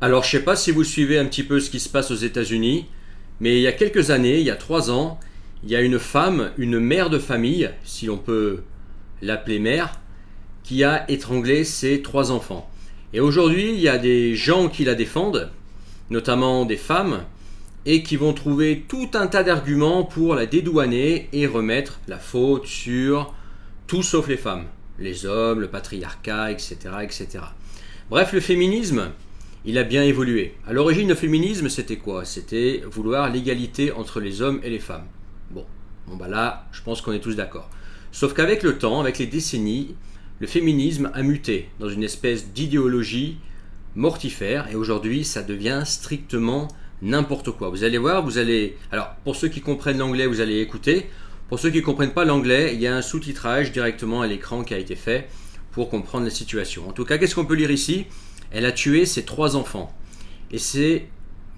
Alors, je sais pas si vous suivez un petit peu ce qui se passe aux États-Unis, mais il y a quelques années, il y a 3 ans, il y a une femme, une mère de famille, si l'on peut l'appeler mère, qui a étranglé ses 3 enfants. Et aujourd'hui, il y a des gens qui la défendent, notamment des femmes, et qui vont trouver tout un tas d'arguments pour la dédouaner et remettre la faute sur tout sauf les femmes, les hommes, le patriarcat, etc., etc. Bref, le féminisme, il a bien évolué. À l'origine, le féminisme, c'était quoi? C'était vouloir l'égalité entre les hommes et les femmes. Bon bah là, je pense qu'on est tous d'accord. Sauf qu'avec le temps, avec les décennies, le féminisme a muté dans une espèce d'idéologie mortifère et aujourd'hui, ça devient strictement n'importe quoi. Vous allez voir, Alors, pour ceux qui comprennent l'anglais, vous allez écouter. Pour ceux qui ne comprennent pas l'anglais, il y a un sous-titrage directement à l'écran qui a été fait pour comprendre la situation. En tout cas, qu'est-ce qu'on peut lire ici? Elle a tué ses 3 enfants. Et c'est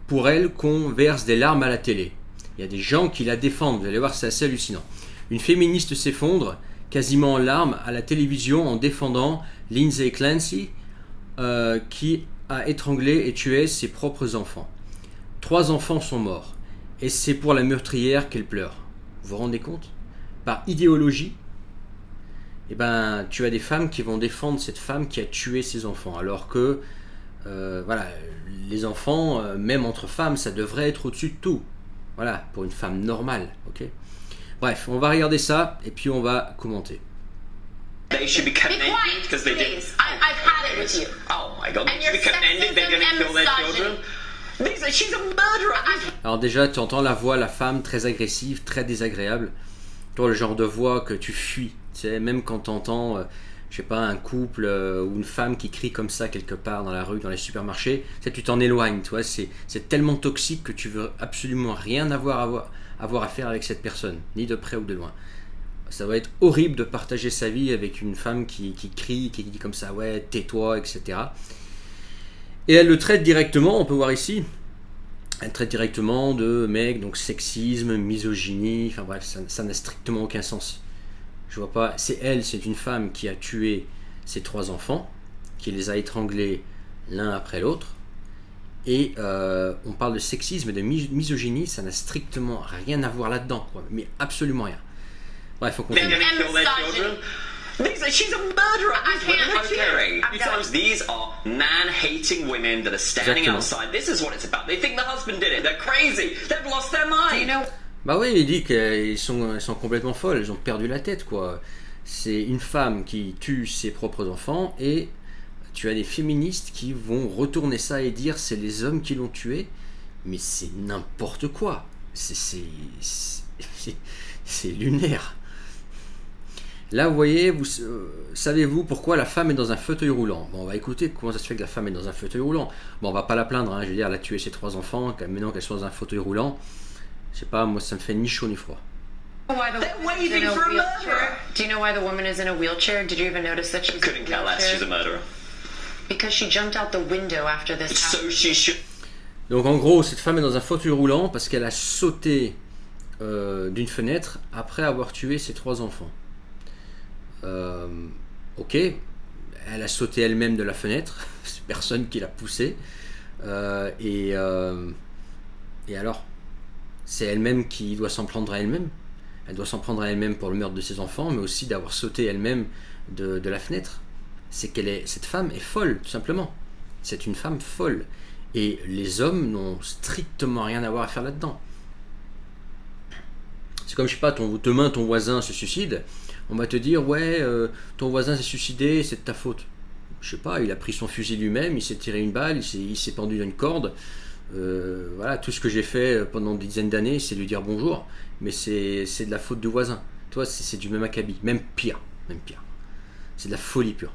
pour elle qu'on verse des larmes à la télé. Il y a des gens qui la défendent, vous allez voir, c'est assez hallucinant. Une féministe s'effondre, quasiment en larmes, à la télévision en défendant Lindsay Clancy, qui a étranglé et tué ses propres enfants. 3 enfants sont morts. Et c'est pour la meurtrière qu'elle pleure. Vous vous rendez compte? Par idéologie, eh ben, tu as des femmes qui vont défendre cette femme qui a tué ses enfants, alors que voilà, les enfants, même entre femmes, ça devrait être au-dessus de tout. Voilà, pour une femme normale, ok? Bref, on va regarder ça et puis on va commenter. They should be commended because they did. Please. I've had it with you. Oh my God! They And should be your commended. They're going to sexism kill their and children. She's a murderer. Alors déjà, tu entends la voix, la femme, très agressive, très désagréable. Toi, le genre de voix que tu fuis. Tu sais, même quand tu entends, je sais pas, un couple ou une femme qui crie comme ça quelque part dans la rue, dans les supermarchés, tu sais, tu t'en éloignes. Tu vois, c'est tellement toxique que tu veux absolument rien avoir à faire avec cette personne, ni de près ou de loin. Ça va être horrible de partager sa vie avec une femme qui crie, qui dit comme ça, ouais, tais-toi, etc. Et elle le traite directement, on peut voir ici, elle traite directement de mec, donc sexisme, misogynie, enfin bref, ça n'a strictement aucun sens. Je vois pas, c'est une femme qui a tué ses 3 enfants, qui les a étranglés l'un après l'autre, et on parle de sexisme et de misogynie, ça n'a strictement rien à voir là-dedans, quoi, mais absolument rien. Bref, on They're continue. going to kill their children. She's a murderer. These women are killing. Because these are man-hating women that are standing Exactement. outside. This is what it's about. They think the husband did it. They're crazy. They've lost their mind. You know, Bah oui, il dit qu'elles sont complètement folles, elles ont perdu la tête, quoi. C'est une femme qui tue ses propres enfants et tu as des féministes qui vont retourner ça et dire c'est les hommes qui l'ont tué, mais c'est n'importe quoi. C'est lunaire. Là, vous voyez, savez-vous pourquoi la femme est dans un fauteuil roulant? Bon, on va écouter comment ça se fait que la femme est dans un fauteuil roulant. Bon, on va pas la plaindre, hein, je veux dire, elle a tué ses 3 enfants, maintenant qu'elle soit dans un fauteuil roulant, je sais pas, moi ça me fait ni chaud ni froid. why the They're woman's waiting in a for a wheelchair? murderer. Do you know why the woman is in a wheelchair? Did you even notice that she's in Couldn't a care less. She's a wheelchair? murderer. Because she jumped out the window after this happened. So she should. Donc en gros, cette femme est dans un fauteuil roulant parce qu'elle a sauté d'une fenêtre après avoir tué ses 3 enfants. Ok, elle a sauté elle-même de la fenêtre, c'est personne qui l'a poussée. Et alors, c'est elle-même qui doit s'en prendre à elle-même. Elle doit s'en prendre à elle-même pour le meurtre de ses enfants, mais aussi d'avoir sauté elle-même de la fenêtre. Cette femme est folle, tout simplement. C'est une femme folle. Et les hommes n'ont strictement rien à voir à faire là-dedans. C'est comme, je sais pas, demain ton voisin se suicide, on va te dire, ouais, ton voisin s'est suicidé, c'est de ta faute. Je sais pas, il a pris son fusil lui-même, il s'est tiré une balle, il s'est pendu dans une corde. Voilà, tout ce que j'ai fait pendant des dizaines d'années, c'est lui dire bonjour, mais c'est de la faute du voisin. Toi, c'est du même acabit, même pire. C'est de la folie pure.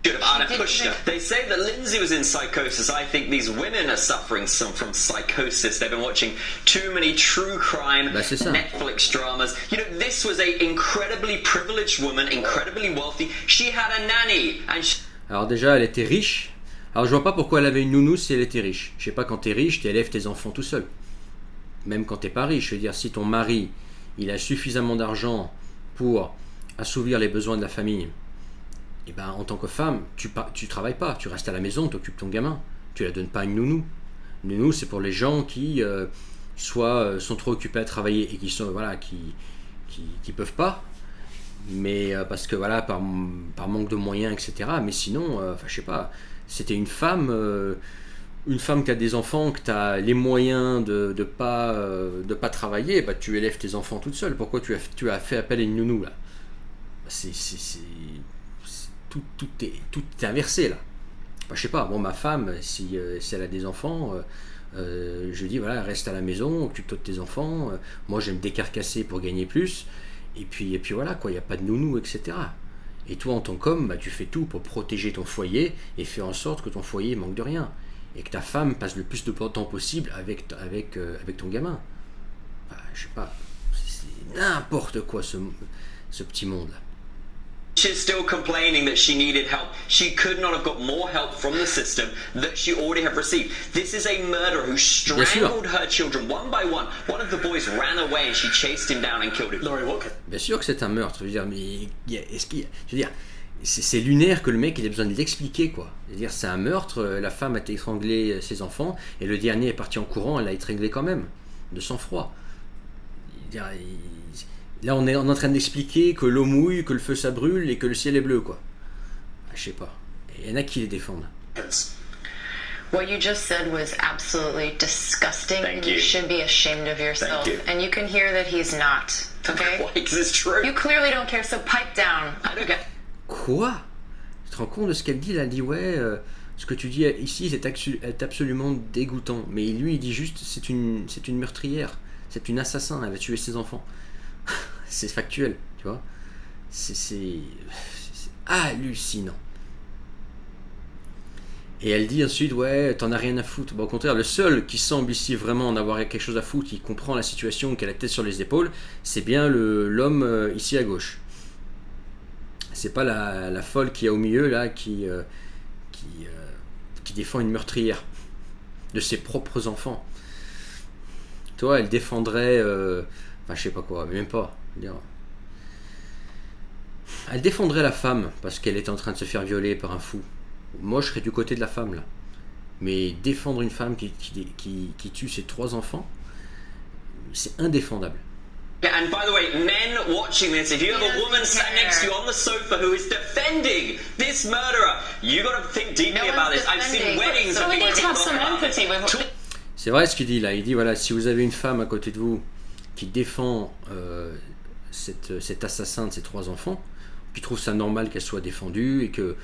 Should have pushed her. They say that Lindsay was in psychosis. I think these women are suffering from psychosis. They've been watching too many true crime Bah, c'est ça. Netflix dramas. You know, this was a incredibly privileged woman, incredibly wealthy. She had a nanny, and Alors déjà, elle était riche. Alors je vois pas pourquoi elle avait une nounou si elle était riche. Je sais pas, quand t'es riche, t'élèves tes enfants tout seul. Même quand t'es pas riche, je veux dire, si ton mari, il a suffisamment d'argent pour assouvir les besoins de la famille, et ben en tant que femme, tu travailles pas, tu restes à la maison, t'occupes ton gamin. tu la donnes pas à une nounou. Une nounou, c'est pour les gens qui soit sont trop occupés à travailler et qui sont qui peuvent pas, mais parce que voilà par manque de moyens, etc. Mais sinon, je sais pas, c'était une femme qui a des enfants, que tu as les moyens de pas travailler, bah tu élèves tes enfants toute seule. Pourquoi tu as fait appel à une nounou là? Tout est inversé là. Je sais pas, bon, ma femme, si elle a des enfants, je lui dis voilà, reste à la maison, occupe-toi de tes enfants, moi je vais me décarcasser pour gagner plus, et puis voilà quoi, il n'y a pas de nounou, etc. Et toi en tant qu'homme, bah, tu fais tout pour protéger ton foyer et faire en sorte que ton foyer manque de rien, et que ta femme passe le plus de temps possible avec ton gamin. Je sais pas, c'est n'importe quoi ce petit monde là. She's still complaining that she needed help. She could not have got more help from the system that she already have received. This is a murderer who strangled her children one by one. One of the boys ran away and she chased him down and killed him. Laurie Walker. Bien sûr que c'est un meurtre. Je veux dire, mais je veux dire, c'est lunaire que le mec il ait besoin de l'expliquer quoi. Je veux dire, c'est un meurtre. La femme a étranglé ses enfants et le dernier est parti en courant. Elle l'a étranglé quand même, de sang-froid. Là, on est en train d'expliquer que l'eau mouille, que le feu ça brûle et que le ciel est bleu, quoi. Je sais pas. Il y en a qui les défendent. What you just said was absolutely disgusting. Thank you you. should be ashamed of yourself. Thank you. And you can hear that he's not. Okay? Why is this true? You clearly don't care, so pipe down. I don't get. Quoi? Tu te rends compte de ce qu'elle dit là? Elle dit ouais, ce que tu dis ici c'est absolument dégoûtant. Mais lui il dit juste c'est une meurtrière, c'est une assassin, elle a tué ses enfants. C'est factuel, tu vois. C'est hallucinant. Et elle dit ensuite ouais, t'en as rien à foutre. Bon, au contraire, le seul qui semble ici vraiment en avoir quelque chose à foutre, qui comprend la situation, qui a la tête sur les épaules, c'est bien l'homme ici à gauche. C'est pas la folle qui est au milieu là qui défend une meurtrière de ses propres enfants. Toi, elle défendrait je sais pas quoi, même pas. Elle défendrait la femme parce qu'elle était en train de se faire violer par un fou. Moi, je serais du côté de la femme là. Mais défendre une femme qui tue ses 3 enfants, c'est indéfendable. And by the way, men watching this, if you have a woman sat next to you on the sofa who is defending this murderer, you got to think deeply about this. I've seen weddings. So we need to have some empathy with. C'est vrai ce qu'il dit là. Il dit voilà, si vous avez une femme à côté de vous qui défend cet assassin de ses 3 enfants, qui trouve ça normal qu'elle soit défendue et que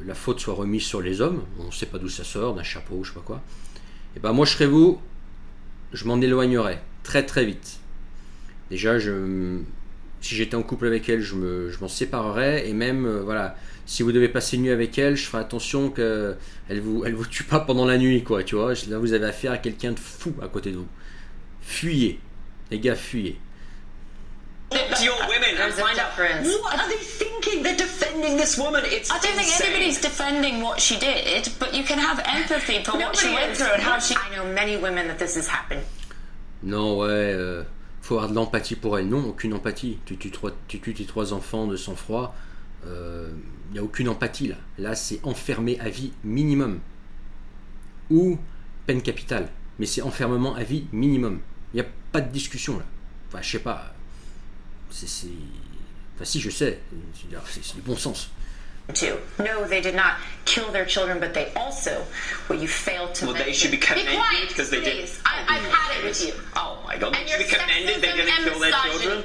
la faute soit remise sur les hommes, on ne sait pas d'où ça sort, d'un chapeau ou je sais pas quoi, et ben moi je serais vous, je m'en éloignerais très très vite. Déjà, si j'étais en couple avec elle, je m'en séparerais, et même voilà, si vous devez passer une nuit avec elle, je ferai attention qu'elle vous tue pas pendant la nuit, quoi, tu vois. Là vous avez affaire à quelqu'un de fou à côté de vous. Fuyez, les gars, fuyez. To your women and find out what are they thinking. They're defending this woman. It's I don't think anybody's defending what she did, but you can have empathy for what she went through and how she. I know many women that this has happened. Non, ouais, faut avoir de l'empathie pour elle. Non, aucune empathie. Tu tues tes 3 enfants de sang-froid. Il n'y a aucune empathie là. Là, c'est enfermé à vie minimum. Ou peine capitale. Mais c'est enfermement à vie minimum. Il n'y a pas de discussion là. Enfin, je sais pas. Enfin, si, je sais. C'est du bon sens. Too. No, they did not kill their children, but they also, what you failed to Well, mention. they should be commended quiet, because they did. please. I've had it with you. Oh my God! They And should be your commended. They sexism didn't and kill their misogyny.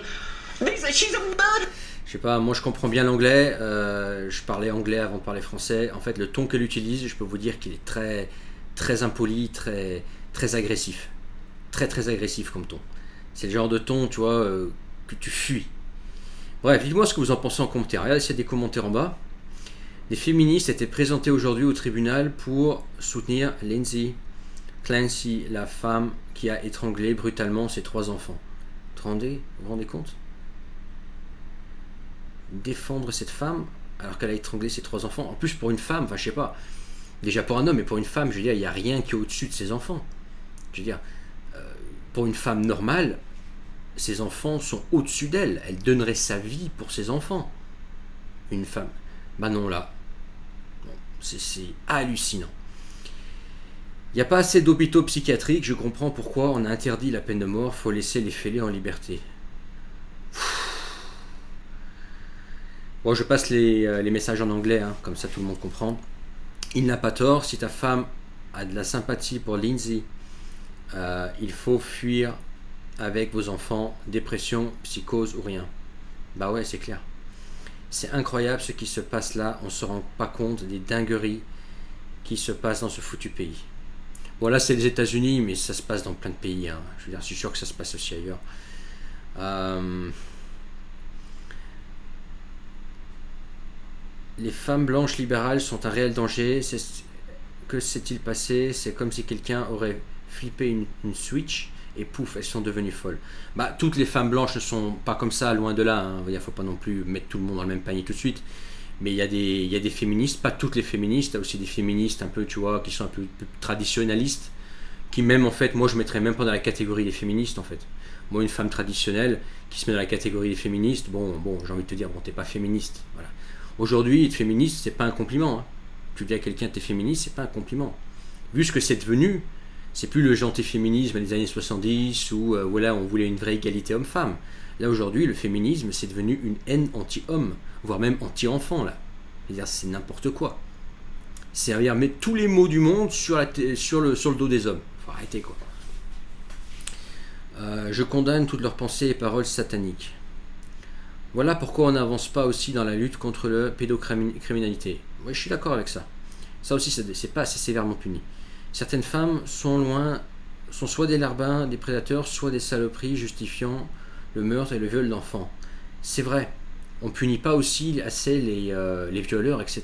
children. She's a murderer. Je sais pas, moi je comprends bien l'anglais. Je parlais anglais avant de parler français. En fait, le ton qu'elle utilise, je peux vous dire qu'il est très, très impoli, très, très agressif. Très, très agressif comme ton. C'est le genre de ton, tu vois, que tu fuis. Bref, dites-moi ce que vous en pensez en commentaire. Regardez s'il y a des commentaires en bas. Les féministes étaient présentées aujourd'hui au tribunal pour soutenir Lindsay Clancy, la femme qui a étranglé brutalement ses 3 enfants. Vous vous rendez compte? Défendre cette femme alors qu'elle a étranglé ses 3 enfants. En plus, pour une femme, enfin je sais pas, déjà pour un homme, mais pour une femme, je veux dire, il n'y a rien qui est au-dessus de ses enfants. Je veux dire, pour une femme normale, ses enfants sont au-dessus d'elle. Elle donnerait sa vie pour ses enfants. Une femme. Bah non, là. C'est hallucinant. Il n'y a pas assez d'hôpitaux psychiatriques, je comprends pourquoi on a interdit la peine de mort, faut laisser les fêlés en liberté. Bon, je passe les messages en anglais, hein, comme ça tout le monde comprend. Il n'a pas tort, si ta femme a de la sympathie pour Lindsay, il faut fuir avec vos enfants, dépression, psychose ou rien. Bah ouais, c'est clair. C'est incroyable ce qui se passe là, on ne se rend pas compte des dingueries qui se passent dans ce foutu pays. Bon là c'est les États-Unis, mais ça se passe dans plein de pays, hein. Je veux dire, je suis sûr que ça se passe aussi ailleurs. Les femmes blanches libérales sont un réel danger. Que s'est-il passé? C'est comme si quelqu'un aurait flippé une switch et pouf, elles sont devenues folles. Bah, toutes les femmes blanches ne sont pas comme ça, loin de là, hein. Il ne faut pas non plus mettre tout le monde dans le même panier tout de suite. Mais il y a des féministes, pas toutes les féministes, il y a aussi des féministes un peu, tu vois, qui sont un peu plus traditionnalistes, qui même en fait, moi je mettrais même pas dans la catégorie des féministes en fait. Moi une femme traditionnelle qui se met dans la catégorie des féministes, bon j'ai envie de te dire, bon t'es pas féministe, voilà. Aujourd'hui être féministe c'est pas un compliment, hein. Tu dis à quelqu'un t'es féministe, c'est pas un compliment. Vu ce que c'est devenu, c'est plus le gentil féminisme des années 70 où voilà, on voulait une vraie égalité homme-femme. Là aujourd'hui le féminisme c'est devenu une haine anti-homme, voire même anti-enfant là. C'est-à-dire c'est n'importe quoi. C'est-à-dire mettre tous les maux du monde sur le dos des hommes. Faut arrêter quoi. Je condamne toutes leurs pensées et paroles sataniques. Voilà pourquoi on n'avance pas aussi dans la lutte contre la pédocriminalité. Oui, je suis d'accord avec ça. Ça aussi, c'est pas assez sévèrement puni. Certaines femmes sont soit des larbins, des prédateurs, soit des saloperies justifiant le meurtre et le viol d'enfants. C'est vrai. On punit pas aussi assez les violeurs, etc.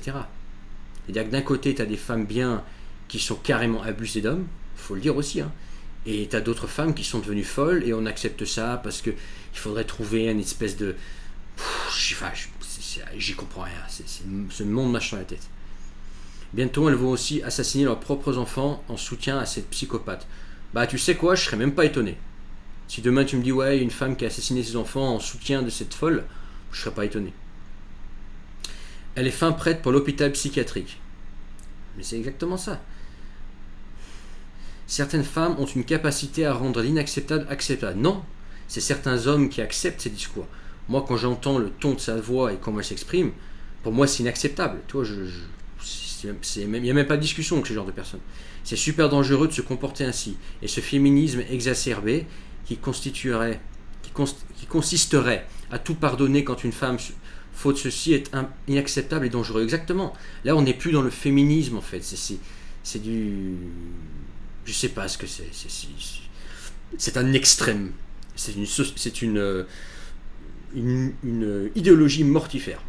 C'est-à-dire que d'un côté, tu as des femmes bien qui sont carrément abusées d'hommes, il faut le dire aussi, hein. Et tu as d'autres femmes qui sont devenues folles et on accepte ça parce qu'il faudrait trouver une espèce de... J'y comprends rien, ce monde marche sur la tête. Bientôt, elles vont aussi assassiner leurs propres enfants en soutien à cette psychopathe. Bah tu sais quoi, je serais même pas étonné. Si demain tu me dis ouais, une femme qui a assassiné ses enfants en soutien de cette folle, je serais pas étonné. Elle est fin prête pour l'hôpital psychiatrique. Mais c'est exactement ça. Certaines femmes ont une capacité à rendre l'inacceptable acceptable. Non, c'est certains hommes qui acceptent ces discours. Moi, quand j'entends le ton de sa voix et comment elle s'exprime, pour moi, c'est inacceptable. Tu vois, il n'y a même pas de discussion avec ce genre de personnes. C'est super dangereux de se comporter ainsi. Et ce féminisme exacerbé qui consisterait à tout pardonner quand une femme faute ceci est inacceptable et dangereux. Exactement. Là, on n'est plus dans le féminisme, en fait. C'est du... Je sais pas ce que c'est. C'est un extrême. C'est une idéologie mortifère.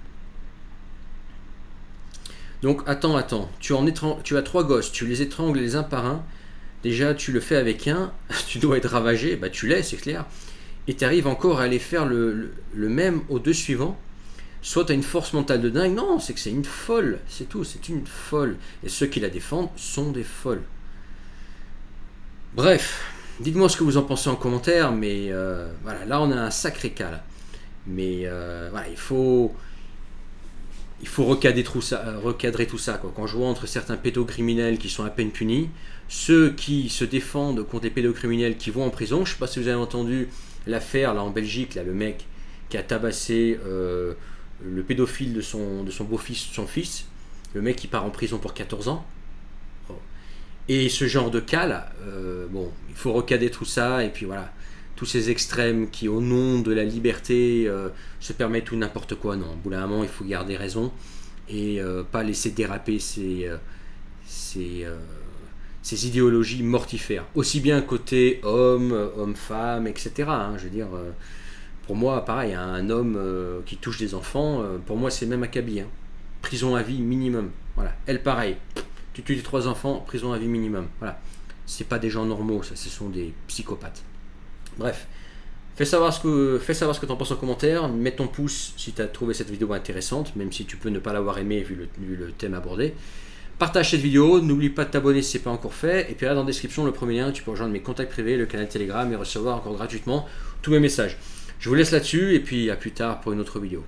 Donc, attends. Tu as 3 gosses, tu les étrangles les uns par un. Déjà, tu le fais avec un, tu dois être ravagé, bah tu l'es, c'est clair. Et tu arrives encore à aller faire le même aux 2 suivants. Soit tu as une force mentale de dingue, non, c'est que c'est une folle, c'est tout, c'est une folle. Et ceux qui la défendent sont des folles. Bref, dites-moi ce que vous en pensez en commentaire, mais voilà, là on a un sacré cas là. Mais voilà, il faut recadrer tout ça, quoi. Quand je vois entre certains pédocriminels qui sont à peine punis, ceux qui se défendent contre les pédocriminels qui vont en prison, je ne sais pas si vous avez entendu l'affaire là en Belgique, là, le mec qui a tabassé le pédophile de son beau-fils, son fils, le mec qui part en prison pour 14 ans. Et ce genre de cas là, bon, il faut recadrer tout ça, et puis voilà, tous ces extrêmes qui au nom de la liberté se permettent tout n'importe quoi, non, au bout d'un moment il faut garder raison, et pas laisser déraper ces idéologies mortifères, aussi bien côté homme-femme, etc. Hein, je veux dire, pour moi, pareil, un homme qui touche des enfants, pour moi c'est même acabit, hein. Prison à vie minimum, voilà, elle pareil. Tu tues 3 enfants, prison à vie minimum. Voilà. C'est pas des gens normaux, ça, ce sont des psychopathes. Bref. Fais savoir ce que tu en penses en commentaire. Mets ton pouce si tu as trouvé cette vidéo intéressante, même si tu peux ne pas l'avoir aimé vu le thème abordé. Partage cette vidéo, n'oublie pas de t'abonner si ce n'est pas encore fait. Et puis là dans la description, le premier lien, tu peux rejoindre mes contacts privés, le canal Telegram et recevoir encore gratuitement tous mes messages. Je vous laisse là-dessus et puis à plus tard pour une autre vidéo.